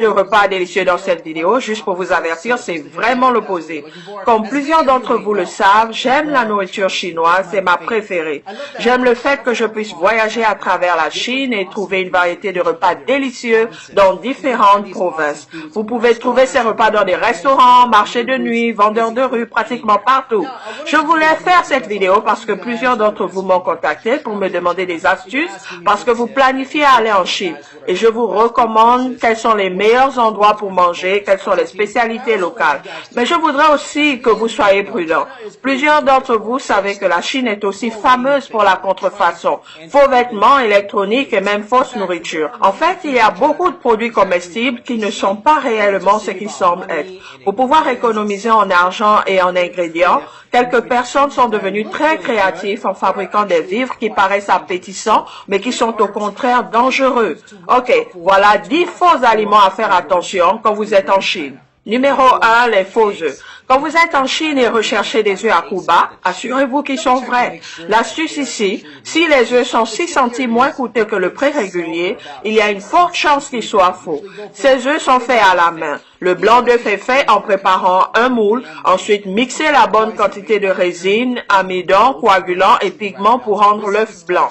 de repas délicieux dans cette vidéo, juste pour vous avertir, c'est vraiment l'opposé. Comme plusieurs d'entre vous le savent, j'aime la nourriture chinoise, c'est ma préférée. J'aime le fait que je puisse voyager à travers la Chine et trouver une variété de repas délicieux dans différentes provinces. Vous pouvez trouver ces repas dans des restaurants, marchés de nuit, vendeurs de rue, pratiquement partout. Je voulais faire cette vidéo parce que plusieurs d'entre vous m'ont contacté pour me demander des astuces parce que vous planifiez aller en Chine. Et je vous recommande quels sont les meilleurs endroits pour manger, quelles sont les spécialités locales. Mais je voudrais aussi que vous soyez prudents. Plusieurs d'entre vous savez que la Chine est aussi fameuse pour la contrefaçon, faux vêtements, électroniques et même fausse nourriture. En fait, il y a beaucoup de produits comestibles qui ne sont pas réellement ce qu'ils semblent être. Pour pouvoir économiser en argent et en ingrédients, quelques personnes sont devenues très créatives en fabriquant des vivres qui paraissent appétissants, mais qui sont au contraire dangereux. Ok, voilà 10 faux aliments à faire attention quand vous êtes en Chine. Numéro 1, les faux œufs. Quand vous êtes en Chine et recherchez des œufs à coût bas, assurez-vous qu'ils sont vrais. L'astuce ici, si les œufs sont 6 centimes moins coûteux que le prix régulier, il y a une forte chance qu'ils soient faux. Ces œufs sont faits à la main. Le blanc d'œuf est fait en préparant un moule, ensuite mixez la bonne quantité de résine, amidon, coagulant et pigment pour rendre l'œuf blanc.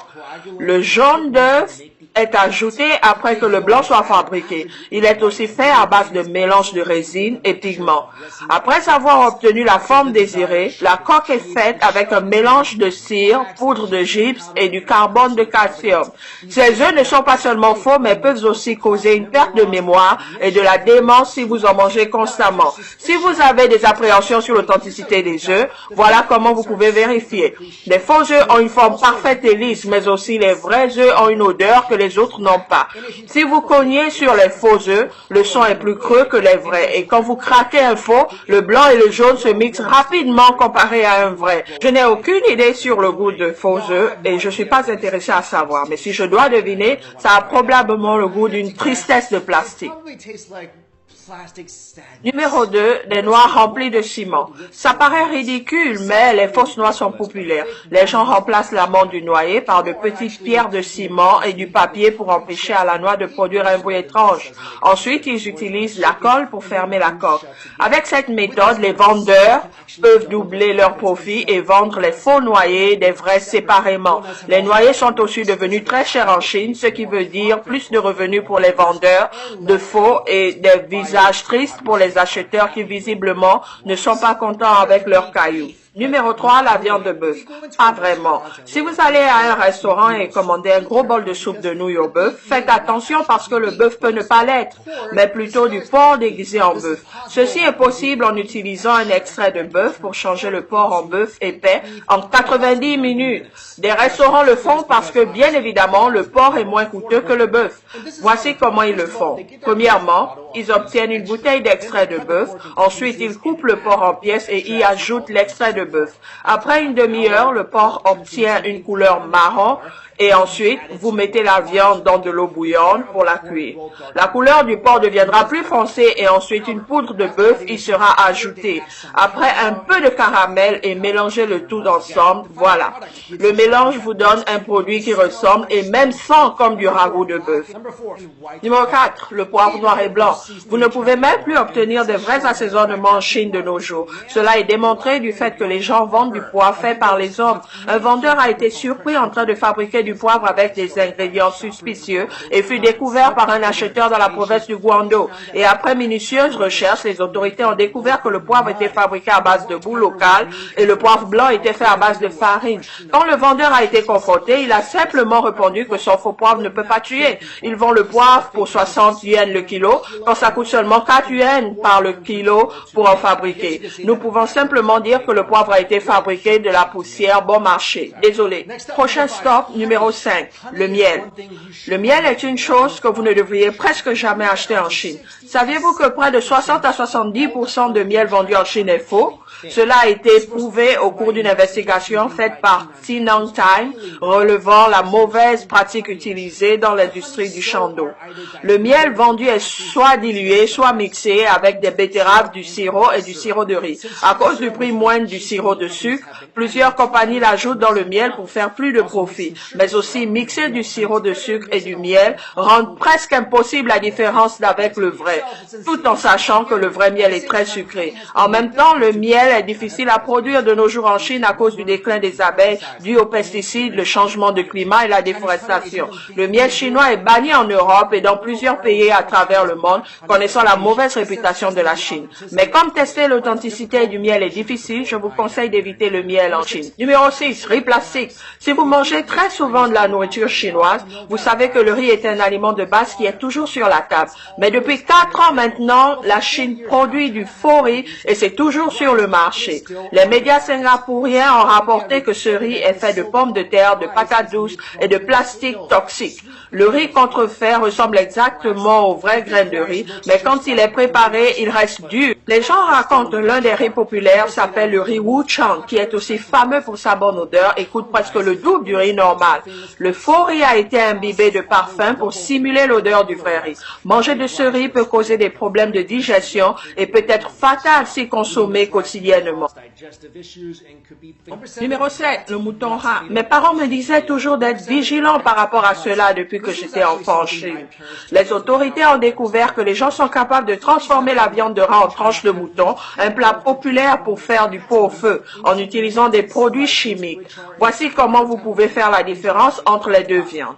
Le jaune d'œuf est ajouté après que le blanc soit fabriqué. Il est aussi fait à base de mélange de résine et pigment. Après avoir obtenu la forme désirée, la coque est faite avec un mélange de cire, poudre de gypse et du carbone de calcium. Ces œufs ne sont pas seulement faux, mais peuvent aussi causer une perte de mémoire et de la démence si vous en mangez constamment. Si vous avez des appréhensions sur l'authenticité des œufs, voilà comment vous pouvez vérifier. Les faux œufs ont une forme parfaite et lisse, mais aussi les vrais œufs ont une odeur que les autres n'ont pas. Si vous cognez sur les faux œufs, le son est plus creux que les vrais. Et quand vous craquez un faux, le blanc et le jaune se mixent rapidement comparé à un vrai. Je n'ai aucune idée sur le goût de faux œufs et je suis pas intéressée à savoir. Mais si je dois deviner, ça a probablement le goût d'une tristesse de plastique. Numéro 2, des noix remplies de ciment. Ça paraît ridicule, mais les fausses noix sont populaires. Les gens remplacent l'amande du noyer par de petites pierres de ciment et du papier pour empêcher à la noix de produire un bruit étrange. Ensuite, ils utilisent la colle pour fermer la coque. Avec cette méthode, les vendeurs peuvent doubler leur profit et vendre les faux noyers des vrais séparément. Les noyers sont aussi devenus très chers en Chine, ce qui veut dire plus de revenus pour les vendeurs de faux et des visages triste pour les acheteurs qui visiblement ne sont pas contents avec leurs cailloux. Numéro 3, la viande de bœuf. Pas vraiment. Si vous allez à un restaurant et commandez un gros bol de soupe de nouilles au bœuf, faites attention parce que le bœuf peut ne pas l'être, mais plutôt du porc déguisé en bœuf. Ceci est possible en utilisant un extrait de bœuf pour changer le porc en bœuf épais en 90 minutes. Des restaurants le font parce que, bien évidemment, le porc est moins coûteux que le bœuf. Voici comment ils le font. Premièrement, ils obtiennent une bouteille d'extrait de bœuf. Ensuite, ils coupent le porc en pièces et y ajoutent l'extrait de bœuf. Après une demi-heure, le porc obtient une couleur marron et ensuite, vous mettez la viande dans de l'eau bouillante pour la cuire. La couleur du porc deviendra plus foncée et ensuite une poudre de bœuf y sera ajoutée. Après un peu de caramel et mélangez le tout ensemble, voilà. Le mélange vous donne un produit qui ressemble et même sent comme du ragoût de bœuf. Numéro 4, le poivre noir et blanc. Vous ne pouvez même plus obtenir de vrais assaisonnements en Chine de nos jours. Cela est démontré du fait que les gens vendent du poivre fait par les hommes. Un vendeur a été surpris en train de fabriquer du poivre avec des ingrédients suspicieux et fut découvert par un acheteur dans la province du Guangdong. Et après minutieuse recherche, les autorités ont découvert que le poivre était fabriqué à base de boue locale et le poivre blanc était fait à base de farine. Quand le vendeur a été confronté, il a simplement répondu que son faux poivre ne peut pas tuer. Ils vendent le poivre pour 60 yens le kilo, quand ça coûte seulement 4 yens par le kilo pour en fabriquer. Nous pouvons simplement dire que le poivre a été fabriqué de la poussière bon marché. Désolé. Prochain stop, numéro 5, le miel. Le miel est une chose que vous ne devriez presque jamais acheter en Chine. Saviez-vous que près de 60 à 70% de miel vendu en Chine est faux? Cela a été prouvé au cours d'une investigation faite par Xinjiang Times relevant la mauvaise pratique utilisée dans l'industrie du Shandong. Le miel vendu est soit dilué, soit mixé avec des betteraves, du sirop et du sirop de riz. À cause du prix moindre du sirop de sucre. Plusieurs compagnies l'ajoutent dans le miel pour faire plus de profit. Mais aussi, mixer du sirop de sucre et du miel rend presque impossible la différence avec le vrai, tout en sachant que le vrai miel est très sucré. En même temps, le miel est difficile à produire de nos jours en Chine à cause du déclin des abeilles dû aux pesticides, le changement de climat et la déforestation. Le miel chinois est banni en Europe et dans plusieurs pays à travers le monde, connaissant la mauvaise réputation de la Chine. Mais comme tester l'authenticité du miel est difficile, je vous conseille d'éviter le miel en Chine. Numéro 6, riz plastique. Si vous mangez très souvent de la nourriture chinoise, vous savez que le riz est un aliment de base qui est toujours sur la table. Mais depuis 4 ans maintenant, la Chine produit du faux riz et c'est toujours sur le marché. Les médias singapouriens ont rapporté que ce riz est fait de pommes de terre, de patates douces et de plastique toxique. Le riz contrefait ressemble exactement aux vraies graines de riz, mais quand il est préparé, il reste dur. Les gens racontent que l'un des riz populaires s'appelle le riz Wuchang, qui est aussi fameux pour sa bonne odeur et coûte presque le double du riz normal. Le faux riz a été imbibé de parfum pour simuler l'odeur du vrai riz. Manger de ce riz peut causer des problèmes de digestion et peut être fatal si consommé quotidiennement. Numéro 7, le mouton rat. Mes parents me disaient toujours d'être vigilants par rapport à cela depuis que j'étais enfant en Chine. Les autorités ont découvert que les gens sont capables de transformer la viande de rat en tranches de mouton, un plat populaire pour faire du pot au feu, en utilisant des produits chimiques. Voici comment vous pouvez faire la différence entre les deux viandes.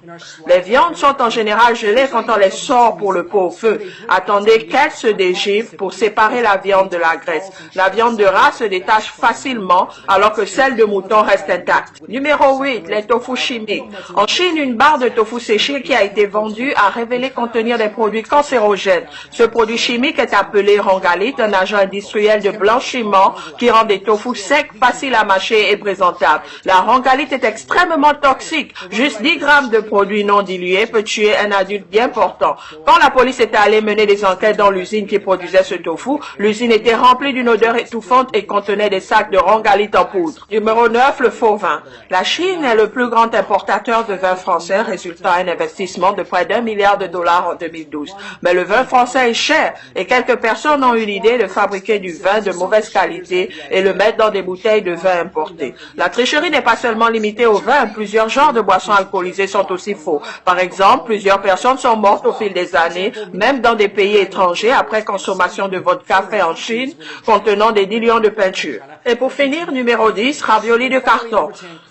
Les viandes sont en général gelées quand on les sort pour le pot au feu. Attendez qu'elles se dégivent pour séparer la viande de la graisse. La viande de rat se détache facilement alors que celle de mouton reste intacte. Numéro 8, les tofu chimiques. En Chine, une barre de tofu séché qui a été vendue a révélé contenir des produits cancérogènes. Ce produit chimique est appelé rangalite, un agent industriel de blanchiment qui rend des tofu secs, faciles à mâcher et présentables. La rangalite est extrêmement toxique. Juste 10 grammes de produit non dilué peut tuer un adulte bien portant. Quand la police était allée mener des enquêtes dans l'usine qui produisait ce tofu, l'usine était remplie d'une odeur étouffante et contenait des sacs de rangalite en poudre. Numéro 9, le faux vin. La Chine est le plus grand importateur de vin français, résultant un investissement de près d'1 milliard de dollars en 2012. Mais le vin français est cher et quelques personnes ont eu l'idée de fabriquer du vin de mauvaise qualité et le mettre dans des bouteilles de vin importées. La tricherie n'est pas seulement limitée au vin, plusieurs genres de boissons alcoolisées sont aussi faux. Par exemple, plusieurs personnes sont mortes au fil des années, même dans des pays étrangers, après consommation de vodka fait en Chine, contenant des diluants de peinture. Et pour finir, numéro 10, raviolis de carton.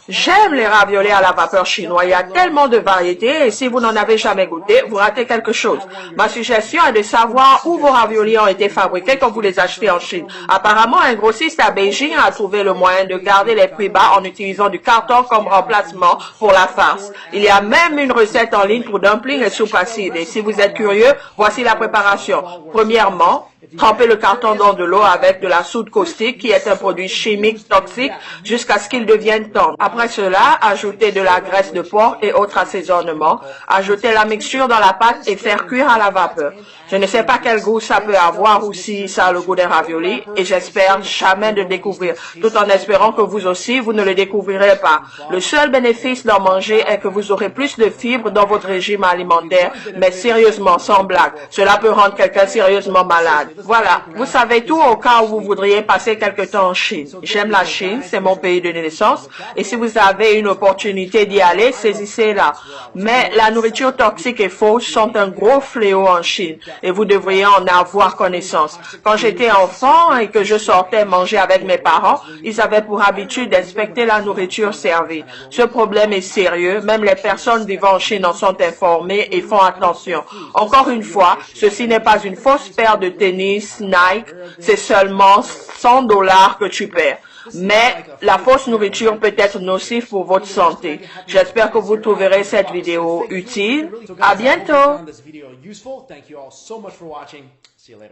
J'aime les raviolis à la vapeur chinois. Il y a tellement de variétés et si vous n'en avez jamais goûté, vous ratez quelque chose. Ma suggestion est de savoir où vos raviolis ont été fabriqués quand vous les achetez en Chine. Apparemment, un grossiste à Beijing a trouvé le moyen de garder les prix bas en utilisant du carton comme remplacement pour la farce. Il y a même une recette en ligne pour dumplings et soupe acide. Et si vous êtes curieux, voici la préparation. Premièrement, trempez le carton dans de l'eau avec de la soude caustique qui est un produit chimique toxique jusqu'à ce qu'il devienne tendre. Après cela, ajoutez de la graisse de porc et autres assaisonnements. Ajoutez la mixture dans la pâte et faire cuire à la vapeur. Je ne sais pas quel goût ça peut avoir ou si ça a le goût des raviolis et j'espère jamais le découvrir, tout en espérant que vous aussi, vous ne le découvrirez pas. Le seul bénéfice d'en manger est que vous aurez plus de fibres dans votre régime alimentaire, mais sérieusement, sans blague. Cela peut rendre quelqu'un sérieusement malade. Voilà, vous savez tout au cas où vous voudriez passer quelque temps en Chine. J'aime la Chine, c'est mon pays de naissance, et si vous avez une opportunité d'y aller, saisissez-la. Mais la nourriture toxique et fausse sont un gros fléau en Chine, et vous devriez en avoir connaissance. Quand j'étais enfant et que je sortais manger avec mes parents, ils avaient pour habitude d'inspecter la nourriture servie. Ce problème est sérieux, même les personnes vivant en Chine en sont informées et font attention. Encore une fois, ceci n'est pas une fausse paire de tennis Nike, c'est seulement $100 que tu perds. Mais la fausse nourriture peut être nocive pour votre santé. J'espère que vous trouverez cette vidéo utile. À bientôt.